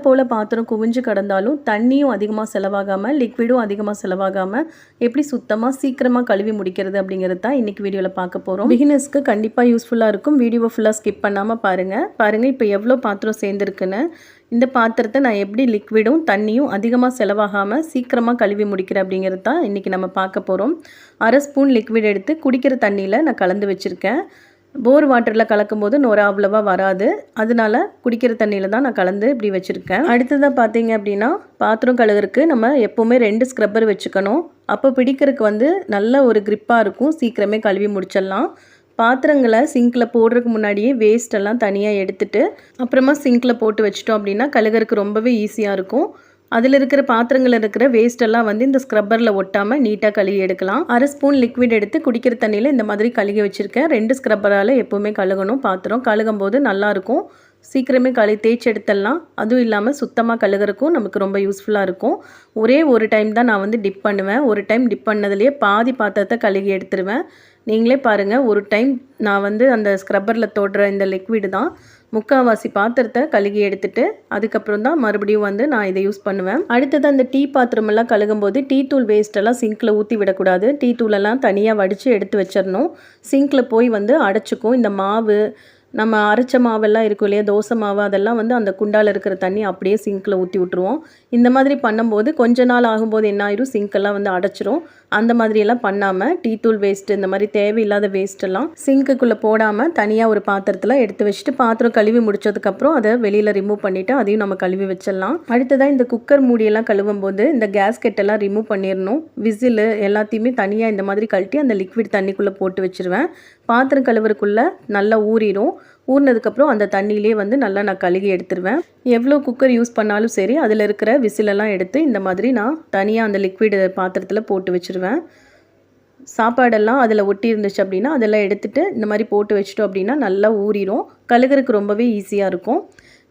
போல் பாத்திரம் குவிஞ்சு கிடந்தாலும் தண்ணியும் அதிகமாக செலவாகாமல் லிக்விடும் அதிகமாக செலவாகாமல் எப்படி சுத்தமாக சீக்கிரமாக கழுவி முடிக்கிறது அப்படிங்கிறது தான் இன்றைக்கி வீடியோவில் பார்க்க போகிறோம். பிகினர்ஸ்க்கு கண்டிப்பாக யூஸ்ஃபுல்லாக இருக்கும். வீடியோவை ஃபுல்லாக ஸ்கிப் பண்ணாமல் பாருங்கள் இப்போ எவ்வளோ பாத்திரம் சேர்ந்துருக்குன்னு. இந்த பாத்திரத்தை நான் எப்படி லிக்விடும் தண்ணியும் அதிகமாக செலவாகாமல் சீக்கிரமாக கழுவி முடிக்கிறேன் அப்படிங்கிறது தான் இன்றைக்கி நம்ம பார்க்க போகிறோம். 1/2 ஸ்பூன் லிக்விட் எடுத்து குடிக்கிற தண்ணியில் நான் கலந்து வச்சுருக்கேன். போர் வாட்டரில் கலக்கும் போது நுரை அவ்வளோவா வராது, அதனால குடிக்கிற தண்ணியில் தான் நான் கலந்து இப்படி வச்சுருக்கேன். அடுத்ததாக பார்த்தீங்க அப்படின்னா பாத்திரம் கழுகுறதுக்கு நம்ம எப்போவுமே 2 ஸ்க்ரப்பர் வச்சுக்கணும். அப்போ பிடிக்கிறதுக்கு வந்து நல்ல ஒரு க்ரிப்பாக இருக்கும், சீக்கிரமே கழுவி முடிச்சிடலாம். பாத்திரங்களை சிங்கில் போடுறதுக்கு முன்னாடியே வேஸ்ட்டெல்லாம் தனியாக எடுத்துட்டு அப்புறமா சிங்கில் போட்டு வச்சிட்டோம் அப்படின்னா கழுகுறதுக்கு ரொம்பவே ஈஸியாக இருக்கும். அதில் இருக்கிற பாத்திரங்கள் இருக்கிற வேஸ்ட்டெல்லாம் வந்து இந்த ஸ்க்ரப்பரில் ஒட்டாமல் நீட்டாக கழுகி எடுக்கலாம். 1/2 ஸ்பூன் லிக்விட் எடுத்து குடிக்கிற தண்ணியில் இந்த மாதிரி கழுகி வச்சுருக்கேன். 2 ஸ்க்ரப்பரால் எப்போவுமே கழுகணும். பாத்திரம் கழுகும் போது நல்லாயிருக்கும், சீக்கிரமே தேய்ச்சி எடுத்துடலாம். அதுவும் இல்லாமல் சுத்தமாக கழுகுறதுக்கும் நமக்கு ரொம்ப யூஸ்ஃபுல்லாக இருக்கும். ஒரே ஒரு டைம் தான் நான் வந்து டிப் பண்ணுவேன். ஒரு டைம் டிப் பண்ணதுலேயே பாதி பாத்திரத்தை கழுகி எடுத்துருவேன். நீங்களே பாருங்கள், ஒரு டைம் நான் வந்து அந்த ஸ்க்ரப்பரில் தொடுற இந்த லிக்விடு தான் முக்கால்வாசி பாத்திரத்தை கழுகி எடுத்துட்டு அதுக்கப்புறம் தான் மறுபடியும் வந்து நான் இதை யூஸ் பண்ணுவேன். அடுத்தது அந்த டீ பாத்திரமெல்லாம் கழுகும்போது டீ தூள் வேஸ்ட்டெல்லாம் சிங்கில் ஊற்றி விடக்கூடாது. டீ தூளெல்லாம் தனியாக வடித்து எடுத்து வச்சிடணும். சிங்கில் போய் வந்து அடைச்சிக்கும். இந்த மாவு நம்ம அரைச்ச மாவெல்லாம் இருக்கும் இல்லையா, தோசை மாவு, அதெல்லாம் வந்து அந்த குண்டால் இருக்கிற தண்ணி அப்படியே சிங்கில் ஊற்றி விட்ருவோம். இந்த மாதிரி பண்ணும்போது கொஞ்ச நாள் ஆகும்போது என்ன ஆயிரும், சிங்க்கெல்லாம் வந்து அடைச்சிரும். அந்த மாதிரியெல்லாம் பண்ணாமல் டீ தூள் வேஸ்ட்டு இந்த மாதிரி தேவையில்லாத வேஸ்ட்டெல்லாம் சிங்க்குள்ளே போடாமல் தனியாக ஒரு பாத்திரத்தில் எடுத்து வச்சுட்டு பாத்திரம் கழுவி முடிச்சதுக்கப்புறம் அதை வெளியில் ரிமூவ் பண்ணிவிட்டு அதையும் நம்ம கழுவி வச்சிடலாம். அடுத்ததாக இந்த குக்கர் மூடியெல்லாம் கழுவும் போது இந்த கேஸ்கெட்டெல்லாம் ரிமூவ் பண்ணிடணும். விசில் எல்லாத்தையுமே தனியாக இந்த மாதிரி கழட்டி அந்த லிக்விட் தண்ணிக்குள்ளே போட்டு வச்சுருவேன். பாத்திரம் கழுவுறதுக்குள்ளே நல்லா ஊறிடும். ஊறினதுக்கப்புறம் அந்த தண்ணியிலே வந்து நல்லா நான் கழுகி எடுத்துருவேன். எவ்வளோ குக்கர் யூஸ் பண்ணாலும் சரி அதில் இருக்கிற விசிலெல்லாம் எடுத்து இந்த மாதிரி நான் தனியாக அந்த லிக்விடு பாத்திரத்தில் போட்டு வச்சுருவேன். சாப்பாடெல்லாம் அதில் ஒட்டி இருந்துச்சு அப்படின்னா அதெல்லாம் எடுத்துகிட்டு இந்த மாதிரி போட்டு வச்சிட்டோம் அப்படின்னா நல்லா ஊறிடும். கழுகுறதுக்கு ரொம்பவே ஈஸியாக இருக்கும்.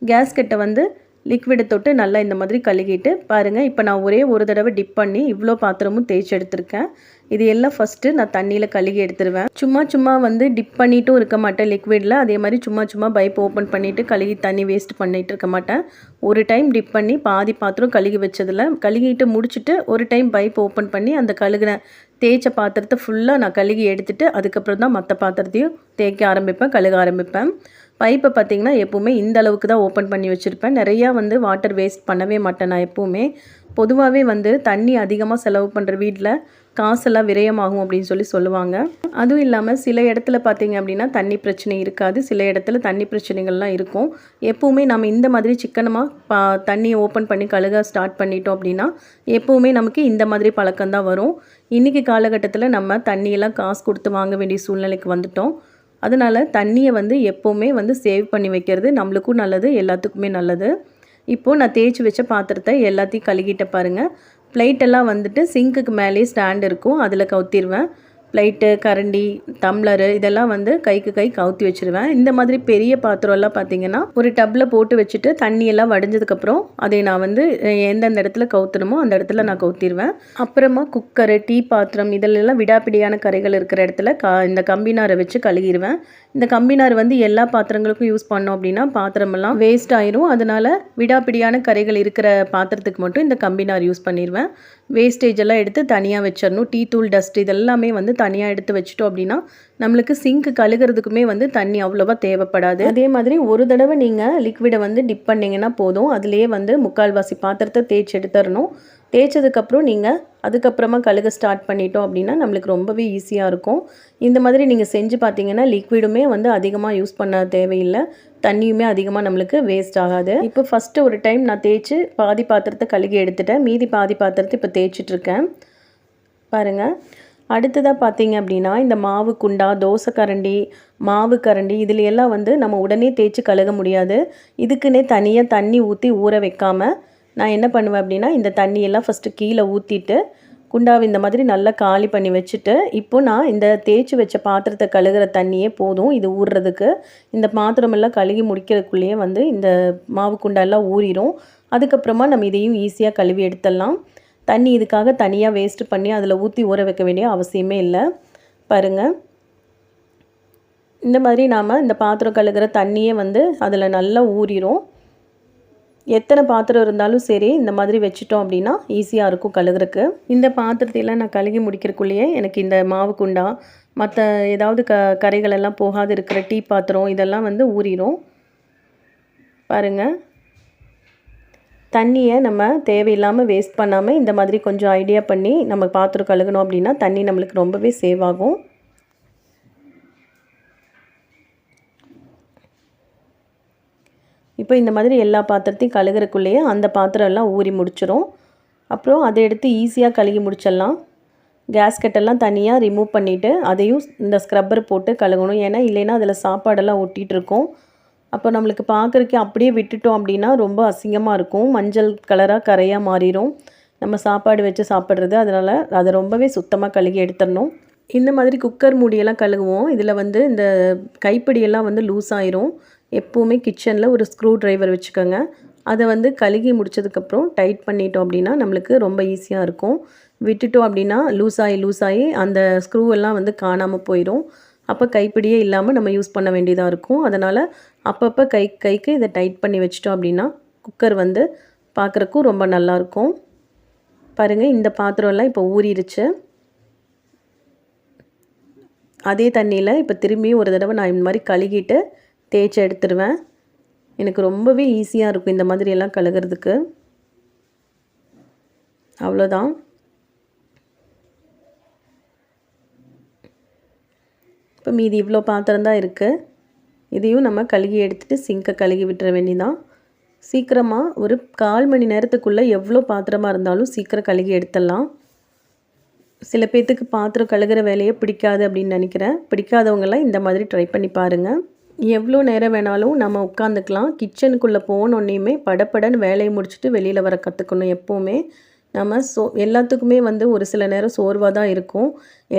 கேஸ்கெட்டை வந்து லிக்விடை தொட்டு நல்லா இந்த மாதிரி கழுகிட்டு பாருங்கள். இப்போ நான் ஒரே ஒரு தடவை டிப் பண்ணி இவ்வளோ பாத்திரமும் தேய்ச்சி எடுத்திருக்கேன். இது எல்லாம் ஃபஸ்ட்டு நான் தண்ணியில் கழுகி எடுத்துருவேன். சும்மா வந்து டிப் பண்ணிட்டும் இருக்க மாட்டேன் லிக்விடில். அதே மாதிரி சும்மா பைப் ஓப்பன் பண்ணிவிட்டு கழுகி தண்ணி வேஸ்ட் பண்ணிகிட்டு இருக்க மாட்டேன். ஒரு டைம் டிப் பண்ணி பாதி பாத்திரம் கழுகி வச்சதில் கழுகிட்டு முடிச்சுட்டு ஒரு டைம் பைப் ஓப்பன் பண்ணி அந்த கழுகின தேய்ச்ச பாத்திரத்தை ஃபுல்லாக நான் கழுகி எடுத்துகிட்டு அதுக்கப்புறம் தான் மற்ற பாத்திரத்தையும் கழுக ஆரம்பிப்பேன். பைப்பை பார்த்திங்கன்னா எப்போவுமே இந்த அளவுக்கு தான் ஓப்பன் பண்ணி வச்சுருப்பேன். நிறையா வந்து வாட்டர் வேஸ்ட் பண்ணவே மாட்டேன் நான் எப்போவுமே. பொதுவாகவே வந்து தண்ணி அதிகமாக செலவு பண்ணுற வீட்டில் காசெல்லாம் விரயமாகும் அப்படின்னு சொல்லுவாங்க. அதுவும் இல்லாமல் சில இடத்துல பார்த்திங்க அப்படின்னா தண்ணி பிரச்சனை இருக்காது, சில இடத்துல தண்ணி பிரச்சனைகள்லாம் இருக்கும். எப்போவுமே நம்ம இந்த மாதிரி சிக்கனமாக தண்ணியை ஓப்பன் பண்ணி கழுக ஸ்டார்ட் பண்ணிட்டோம் அப்படின்னா எப்போவுமே நமக்கு இந்த மாதிரி பழக்கம்தான் வரும். இன்றைக்கி காலகட்டத்தில் நம்ம தண்ணியெல்லாம் காசு கொடுத்து வாங்க வேண்டிய சூழ்நிலைக்கு வந்துட்டோம். அதனால் தண்ணியை வந்து எப்போவுமே வந்து சேவ் பண்ணி வைக்கிறது நம்மளுக்கும் நல்லது, எல்லாத்துக்குமே நல்லது. இப்போது நான் தேய்ச்சி வச்ச பாத்திரத்தை எல்லாத்தையும் கழுகிட்ட பாருங்கள். பிளேட்டெல்லாம் வந்துட்டு சிங்க்குக்கு மேலேயே ஸ்டாண்ட் இருக்கும், அதில் கவுத்திடுவேன். பிளேட்டு, கரண்டி, டம்ளரு இதெல்லாம் வந்து கைக்கு கவுத்தி வச்சுருவேன். இந்த மாதிரி பெரிய பாத்திரம்லாம் பார்த்திங்கன்னா ஒரு டப்பில் போட்டு வச்சுட்டு தண்ணியெல்லாம் வடிஞ்சதுக்கப்புறம் அதை நான் வந்து எந்தெந்த இடத்துல கவுத்தணுமோ அந்த இடத்துல நான் கவுத்திடுவேன். அப்புறமா குக்கரு, டீ பாத்திரம் இதிலெல்லாம் விடாப்பிடியான கரைகள் இருக்கிற இடத்துல இந்த கம்பினாரை வச்சு கழுகிடுவேன். இந்த கம்பினார் வந்து எல்லா பாத்திரங்களுக்கும் யூஸ் பண்ணோம் அப்படின்னா பாத்திரமெல்லாம் வேஸ்ட் ஆயிரும். அதனால் விடாப்பிடியான கரைகள் இருக்கிற பாத்திரத்துக்கு மட்டும் இந்த கம்பினார் யூஸ் பண்ணிடுவேன். வேஸ்டேஜ் எல்லாம் எடுத்து தனியாக வச்சிடணும். டீ தூள், டஸ்ட் இதெல்லாமே வந்து தனியாக எடுத்து வச்சிட்டோம் அப்படின்னா நம்மளுக்கு சிங்க் கழுகுறதுக்குமே வந்து தண்ணி அவ்வளோவா தேவைப்படாது. அதே மாதிரி ஒரு தடவை நீங்கள் லிக்விடை வந்து டிப் பண்ணிங்கன்னா போதும், அதுலேயே வந்து முக்கால்வாசி பாத்திரத்தை தேய்ச்சி எடுத்துடணும். தேய்ச்சதுக்கப்புறம் நீங்கள் அதுக்கப்புறமா கழுக ஸ்டார்ட் பண்ணிட்டோம் அப்படின்னா நம்மளுக்கு ரொம்பவே ஈஸியாக இருக்கும். இந்த மாதிரி நீங்கள் செஞ்சு பார்த்தீங்கன்னா லிக்விடுமே வந்து அதிகமாக யூஸ் பண்ண தேவையில்லை, தண்ணியுமே அதிகமாக நம்மளுக்கு வேஸ்ட் ஆகாது. இப்போ ஃபஸ்ட்டு ஒரு டைம் நான் தேய்ச்சி பாதி பாத்திரத்தை கழுகி எடுத்துட்டேன். மீதி பாதி பாத்திரத்தை இப்போ தேய்ச்சிட்ருக்கேன் பாருங்கள். அடுத்ததாக பார்த்தீங்க அப்படின்னா இந்த மாவு குண்டா, தோசை கரண்டி, மாவு கரண்டி இதில் எல்லாம் வந்து நம்ம உடனே தேய்ச்சி கழுக முடியாது. இதுக்குன்னே தனியாக தண்ணி ஊற்றி ஊற வைக்காமல் நான் என்ன பண்ணுவேன் அப்படின்னா இந்த தண்ணியெல்லாம் ஃபஸ்ட்டு கீழே ஊற்றிட்டு குண்டாவை இந்த மாதிரி நல்லா காலி பண்ணி வச்சுட்டு இப்போது நான் இந்த தேய்ச்சி வச்ச பாத்திரத்தை கழுகுற தண்ணியே போதும் இது ஊறுறதுக்கு. இந்த பாத்திரமெல்லாம் கழுகி முடிக்கிறதுக்குள்ளேயே வந்து இந்த மாவு குண்டாலாம் ஊறிடும். அதுக்கப்புறமா நம்ம இதையும் ஈஸியாக கழுவி எடுத்துடலாம். தண்ணி இதுக்காக தனியாக வேஸ்ட்டு பண்ணி அதில் ஊற்றி ஊற வைக்க வேண்டிய அவசியமே இல்லை பாருங்கள். இந்த மாதிரி நாம் இந்த பாத்திரம் கழுகுற தண்ணியே வந்து அதில் நல்லா ஊறிடும். எத்தனை பாத்திரம் இருந்தாலும் சரி இந்த மாதிரி வச்சுட்டோம் அப்படின்னா ஈஸியாக இருக்கும் கழுகுறதுக்கு. இந்த பாத்திரத்தையெல்லாம் நான் கழுகி முடிக்கிறக்குள்ளேயே எனக்கு இந்த மாவு குண்டா மற்ற ஏதாவது கரைகளெல்லாம் போகாது இருக்கிற டீ பாத்திரம் இதெல்லாம் வந்து ஊறிடும். பாருங்கள், தண்ணியை நம்ம தேவையில்லாமல் வேஸ்ட் பண்ணாமல் இந்த மாதிரி கொஞ்சம் ஐடியா பண்ணி நம்ம பாத்திரம் கழுகணும் அப்படின்னா தண்ணி நம்மளுக்கு ரொம்பவே சேவ் ஆகும். இப்போ இந்த மாதிரி எல்லா பாத்திரத்தையும் கழுகுறக்குள்ளேயே அந்த பாத்திரம் எல்லாம் ஊறி முடிச்சிடும். அப்புறம் அதை எடுத்து ஈஸியாக கழுகி முடிச்சிடலாம். கேஸ்கெட்டெல்லாம் தனியாக ரிமூவ் பண்ணிவிட்டு அதையும் இந்த ஸ்க்ரப்பர் போட்டு கழுகணும். ஏன்னா இல்லைன்னா அதில் சாப்பாடெல்லாம் ஒட்டிகிட்டு இருக்கும். அப்போ நம்மளுக்கு பார்க்குறக்கே அப்படியே விட்டுட்டோம் அப்படின்னா ரொம்ப அசிங்கமாக இருக்கும். மஞ்சள் கலராக கரையாக மாறிடும் நம்ம சாப்பாடு வச்சு சாப்பிட்றது. அதனால் அதை ரொம்பவே சுத்தமாக கழுகி எடுத்துடணும். இந்த மாதிரி குக்கர் மூடியெல்லாம் கழுகுவோம். இதில் வந்து இந்த கைப்பிடியெல்லாம் வந்து லூஸ் ஆயிரும். எப்போவுமே கிச்சனில் ஒரு ஸ்க்ரூ ட்ரைவர் வச்சுக்கோங்க. அதை வந்து கழுகி முடித்ததுக்கப்புறம் டைட் பண்ணிட்டோம் அப்படின்னா நம்மளுக்கு ரொம்ப ஈஸியாக இருக்கும். விட்டுட்டோம் அப்படின்னா லூஸ் ஆகி அந்த ஸ்க்ரூ எல்லாம் வந்து காணாமல் போயிடும். அப்போ கைப்பிடியே இல்லாமல் நம்ம யூஸ் பண்ண வேண்டியதாக இருக்கும். அதனால் அப்பப்போ கைக்கு இதை டைட் பண்ணி வச்சிட்டோம் அப்படின்னா குக்கர் வந்து பார்க்குறக்கும் ரொம்ப நல்லாயிருக்கும். பாருங்கள், இந்த பாத்திரம்லாம் இப்போ ஊறிடுச்சு. அதே தண்ணியில் இப்போ திரும்பி ஒரு தடவை நான் இந்த மாதிரி கழுகிட்டு தேய்ச்சி எடுத்துடுவேன். எனக்கு ரொம்பவே ஈஸியாக இருக்கும் இந்த மாதிரி எல்லாம் கழுகுறதுக்கு. அவ்வளோதான். இப்போ மீதி இவ்வளோ பாத்திரம் தான் இருக்குது. இதையும் நம்ம கழுகி எடுத்துகிட்டு சிங்கை கழுகி விட்டுற வேண்டியதான். சீக்கிரமாக ஒரு 1/4 மணி நேரத்துக்குள்ளே எவ்வளோ பாத்திரமாக இருந்தாலும் சீக்கிரம் கழுகி எடுத்துடலாம். சில பேர்த்துக்கு பாத்திரம் கழுகுற வேலையே பிடிக்காது அப்படின்னு நினைக்கிறேன். பிடிக்காதவங்களாம் இந்த மாதிரி ட்ரை பண்ணி பாருங்கள். எவ்வளோ நேரம் வேணாலும் நம்ம உட்காந்துக்கலாம். கிச்சனுக்குள்ளே போனோன்னையுமே படப்படன்னு வேலையை முடிச்சுட்டு வெளியில் வர கற்றுக்கணும். எப்போவுமே நம்ம எல்லாத்துக்குமே வந்து ஒரு சில நேரம் சோர்வாக தான் இருக்கும்.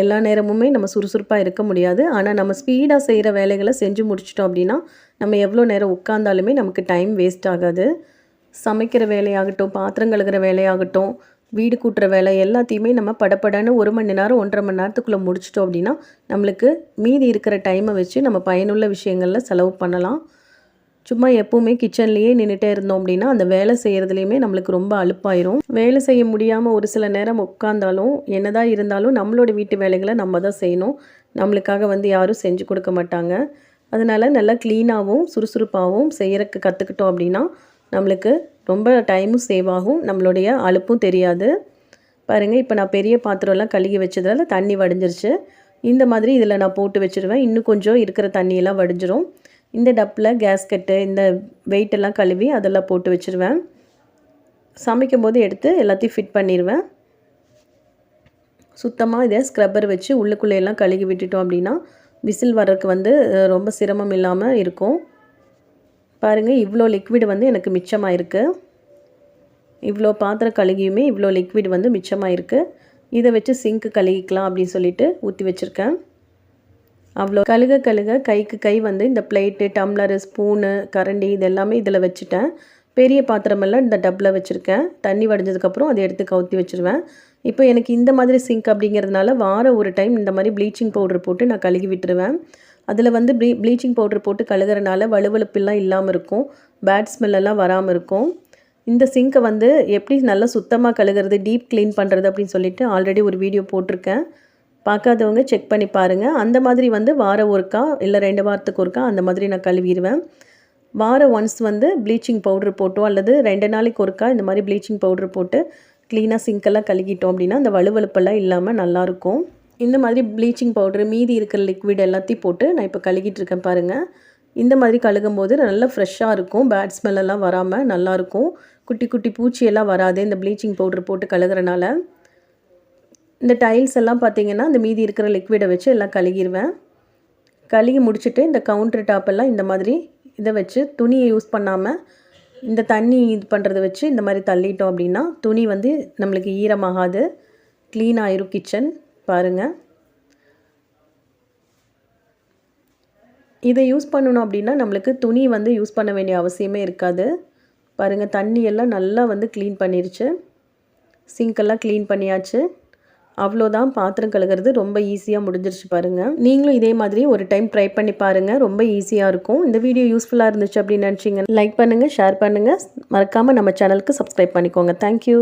எல்லா நேரமுமே நம்ம சுறுசுறுப்பாக இருக்க முடியாது. ஆனால் நம்ம ஸ்பீடாக செய்கிற வேலைகளை செஞ்சு முடிச்சிட்டோம் அப்படின்னா நம்ம எவ்வளோ நேரம் உட்காந்தாலுமே நமக்கு டைம் வேஸ்ட் ஆகாது. சமைக்கிற வேலையாகட்டும், பாத்திரம் கழுகுற வேலையாகட்டும், வீடு கூட்டுற வேலை எல்லாத்தையுமே நம்ம படப்படன்னு 1 மணி நேரம் 1.5 மணி நேரத்துக்குள்ளே முடிச்சிட்டோம் அப்படின்னா நம்மளுக்கு மீதி இருக்கிற டைமை வச்சு நம்ம பயனுள்ள விஷயங்களில் செலவு பண்ணலாம். சும்மா எப்போவுமே கிச்சன்லேயே நின்றுட்டே இருந்தோம் அப்படின்னா அந்த வேலை செய்கிறதுலையுமே நம்மளுக்கு ரொம்ப அலுப்பாயிரும். வேலை செய்ய முடியாமல் ஒரு சில நேரம் உட்காந்தாலும் என்னதான் இருந்தாலும் நம்மளோட வீட்டு வேலைகளை நம்ம தான் செய்யணும். நம்மளுக்காக வந்து யாரும் செஞ்சு கொடுக்க மாட்டாங்க. அதனால் நல்லா க்ளீனாகவும் சுறுசுறுப்பாகவும் செய்கிறதுக்கு கற்றுக்கிட்டோம் அப்படின்னா நம்மளுக்கு ரொம்ப டைமும் சேவ் ஆகும். நம்மளுடைய அலுப்பும் தெரியாது. பாருங்கள், இப்போ நான் பெரிய பாத்திரம்லாம் கழுகி வச்சதால் தண்ணி வடிஞ்சிருச்சு. இந்த மாதிரி இதில் நான் போட்டு வச்சுருவேன். இன்னும் கொஞ்சம் இருக்கிற தண்ணியெல்லாம் வடிஞ்சிரும். இந்த டப்பில் கேஸ்கெட்டு இந்த வெயிட்டெல்லாம் கழுவி அதெல்லாம் போட்டு வச்சுருவேன். சமைக்கும் போது எடுத்து எல்லாத்தையும் ஃபிட் பண்ணிடுவேன். சுத்தமாக இதை ஸ்க்ரப்பர் வச்சு உள்ளுக்குள்ளேயெல்லாம் கழுகி விட்டுட்டோம் அப்படின்னா விசில் வர்றதுக்கு வந்து ரொம்ப சிரமம் இல்லாமல் இருக்கும். பாருங்கள், இவ்வளோ லிக்விட் வந்து எனக்கு மிச்சமாயிருக்கு. இவ்வளோ பாத்திரம் கழுகியுமே இவ்வளோ லிக்விட் வந்து மிச்சமாயிருக்கு. இதை வச்சு சிங்க்கு கழுகிக்கலாம் அப்படின்னு சொல்லிட்டு ஊற்றி வச்சுருக்கேன். அவ்வளோ கழுக கைக்கு கை வந்து இந்த பிளேட்டு, டம்ளரு, ஸ்பூனு, கரண்டி இது எல்லாமே இதில் வச்சுட்டேன். பெரிய பாத்திரமெல்லாம் இந்த டப்பில் வச்சுருக்கேன். தண்ணி வடிஞ்சதுக்கப்புறம் அதை எடுத்து கவுத்தி வச்சுருவேன். இப்போ எனக்கு இந்த மாதிரி சிங்க் அப்படிங்கிறதுனால வாரம் ஒரு டைம் இந்த மாதிரி ப்ளீச்சிங் பவுடர் போட்டு நான் கழுகி விட்டுருவேன். அதில் வந்து ப்ளீச்சிங் பவுடர் போட்டு கழுகுறனால வழுவழுப்பெல்லாம் இல்லாமல் இருக்கும். பேட் ஸ்மெல்லாம் வராமல் இருக்கும். இந்த சிங்கை வந்து எப்படி நல்லா சுத்தமாக கழுகுறது, டீப் க்ளீன் பண்ணுறது அப்படின்னு சொல்லிட்டு ஆல்ரெடி ஒரு வீடியோ போட்டிருக்கேன். பார்க்காதவங்க செக் பண்ணி பாருங்கள். அந்த மாதிரி வந்து வாரம் ஒருக்கா இல்லை 2 வாரத்துக்கு ஒருக்கா அந்த மாதிரி நான் கழுவிடுவேன். வாரம் ஒன்ஸ் வந்து ப்ளீச்சிங் பவுடர் போட்டோ அல்லது 2 நாளைக்கு ஒருக்கா இந்த மாதிரி ப்ளீச்சிங் பவுடர் போட்டு க்ளீனாக சிங்கெல்லாம் கழுகிட்டோம் அப்படின்னா அந்த வழுவழுப்பெல்லாம் இல்லாமல் நல்லாயிருக்கும். இந்த மாதிரி ப்ளீச்சிங் பவுடர் மீதி இருக்கிற லிக்விட் எல்லாத்தையும் போட்டு நான் இப்போ கழுகிட்டு இருக்கேன் பாருங்கள். இந்த மாதிரி கழுகும் போது நல்லா ஃப்ரெஷ்ஷாக இருக்கும். பேட் ஸ்மெல்லாம் வராமல் நல்லாயிருக்கும். குட்டி குட்டி பூச்சியெல்லாம் வராது இந்த ப்ளீச்சிங் பவுடர் போட்டு கழுகுறனால. இந்த டைல்ஸ் எல்லாம் பார்த்திங்கன்னா இந்த மீதி இருக்கிற லிக்விடை வச்சு எல்லாம் கழுகிடுவேன். கழுகி முடிச்சுட்டு இந்த கவுண்டர் டாப்பெல்லாம் இந்த மாதிரி இதை வச்சு துணியை யூஸ் பண்ணாமல் இந்த தண்ணி இது பண்ணுறத வச்சு இந்த மாதிரி தள்ளிட்டோம் அப்படின்னா துணி வந்து நம்மளுக்கு ஈரமாகாது, க்ளீன் ஆயிரும் கிச்சன். பாருங்கள், இதை யூஸ் பண்ணணும் அப்படின்னா நம்மளுக்கு துணி வந்து யூஸ் பண்ண வேண்டிய அவசியமே இருக்காது. பாருங்கள், தண்ணி எல்லாம் நல்லா வந்து க்ளீன் பண்ணிருச்சு. சிங்க்கெல்லாம் க்ளீன் பண்ணியாச்சு. அவ்வளோதான், பாத்திரம் கழுகுறது ரொம்ப ஈஸியாக முடிஞ்சிருச்சு பாருங்கள். நீங்களும் இதே மாதிரி ஒரு டைம் ட்ரை பண்ணி பாருங்கள், ரொம்ப ஈஸியாக இருக்கும். இந்த வீடியோ யூஸ்ஃபுல்லாக இருந்துச்சு அப்படின்னு நினச்சிங்க லைக் பண்ணுங்கள், ஷேர் பண்ணுங்கள், மறக்காமல் நம்ம சேனலுக்கு சப்ஸ்கிரைப் பண்ணிக்கோங்க. தேங்க்யூ.